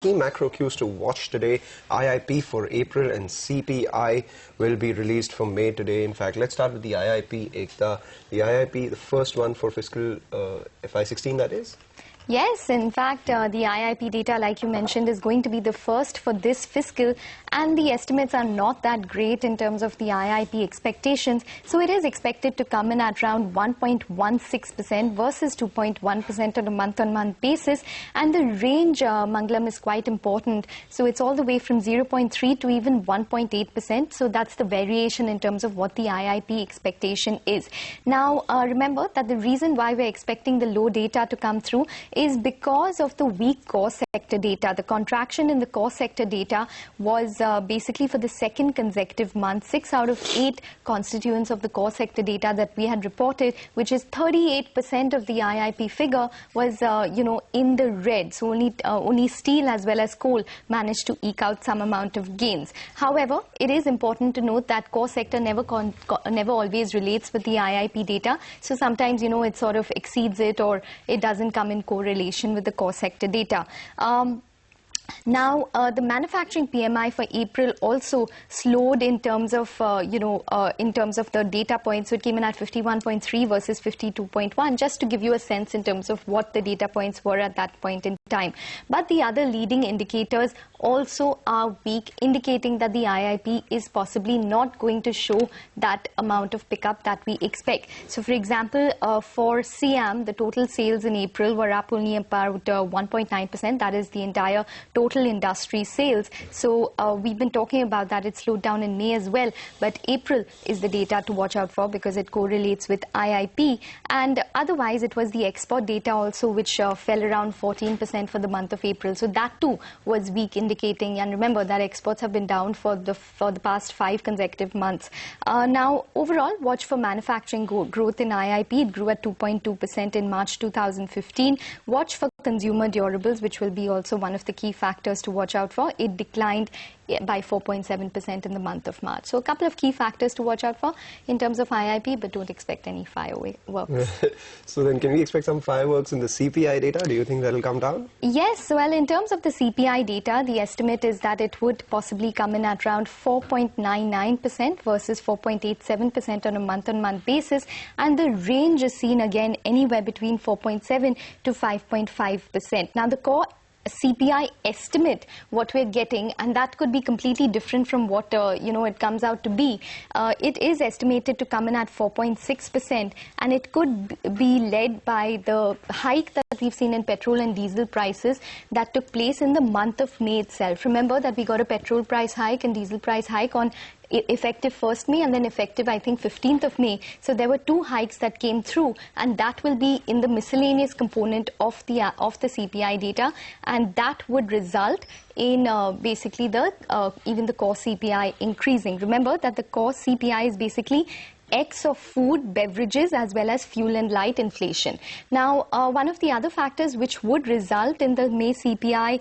Key macro cues to watch today. IIP for April and CPI will be released for May today. In fact, let's start with the IIP, Ekta. The IIP, the first one for fiscal FY16, that is? Yes, in fact, the IIP data, like you mentioned, is going to be the first for this fiscal, and the estimates are not that great in terms of the IIP expectations. So it is expected to come in at around 1.16% versus 2.1% on a month-on-month basis. And the range, Mangalam, is quite important. So it's all the way from 0.3 to even 1.8%. So that's the variation in terms of what the IIP expectation is. Now, remember that the reason why we're expecting the low data to come through is because of the weak core sector data. The contraction in the core sector data was basically for the second consecutive month. 6 out of 8 constituents of the core sector data that we had reported, which is 38% of the IIP figure, was in the red. So only steel as well as coal managed to eke out some amount of gains. However, it is important to note that core sector never always relates with the IIP data. So sometimes, it sort of exceeds it, or it doesn't come in correlation with the core sector data. Now, the manufacturing PMI for April also slowed in terms of, the data points. So it came in at 51.3 versus 52.1, just to give you a sense in terms of what the data points were at that point in time. But the other leading indicators also are weak, indicating that the IIP is possibly not going to show that amount of pickup that we expect. So, for example, for SIAM, the total sales in April were up only about 1.9%. That is the entire total industry sales. So we've been talking about that. It slowed down in May as well. But April is the data to watch out for because it correlates with IIP. And otherwise, it was the export data also, which fell around 14% for the month of April. So that too was weak, indicating, and remember that exports have been down for the past 5 consecutive months. Now, overall, watch for manufacturing growth in IIP. It grew at 2.2% in March 2015. Watch for consumer durables, which will be also one of the key factors to watch out for. It declined by 4.7% in the month of March. So a couple of key factors to watch out for in terms of IIP, but don't expect any fireworks. So then can we expect some fireworks in the CPI data? Do you think that will come down? Yes, well, in terms of the CPI data, the estimate is that it would possibly come in at around 4.99% versus 4.87% on a month-on-month basis. And the range is seen again anywhere between 4.7 to 5.5%. Now, the core CPI estimate, what we're getting, and that could be completely different from what it comes out to be. It is estimated to come in at 4.6%, and it could be led by the hike that we've seen in petrol and diesel prices that took place in the month of May itself. Remember that we got a petrol price hike and diesel price hike on effective 1st May and then effective, I think, 15th of May. So there were 2 hikes that came through, and that will be in the miscellaneous component of the CPI data, and that would result in basically even the core CPI increasing. Remember that the core CPI is basically X of food, beverages, as well as fuel and light inflation. Now, one of the other factors which would result in the May CPI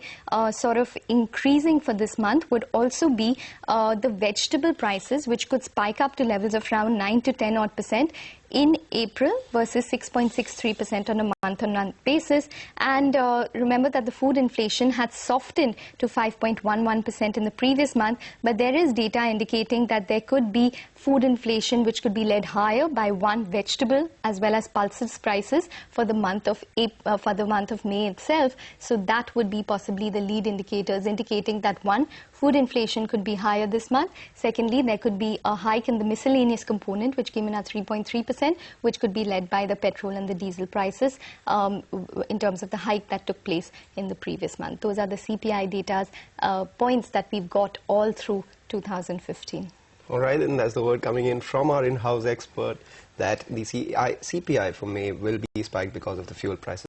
sort of increasing for this month would also be the vegetable prices, which could spike up to levels of around 9 to 10 odd % in April versus 6.63% on a month-on-month basis. And remember that the food inflation had softened to 5.11% in the previous month, but there is data indicating that there could be food inflation which could be led higher by vegetable as well as pulses prices for the month of May itself. So that would be possibly the lead indicators indicating that food inflation could be higher this month. Secondly, there could be a hike in the miscellaneous component, which came in at 3.3%, which could be led by the petrol and the diesel prices in terms of the hike that took place in the previous month. Those are the CPI data's points that we've got all through 2015. All right, and that's the word coming in from our in-house expert that the CPI for May will be spiked because of the fuel prices.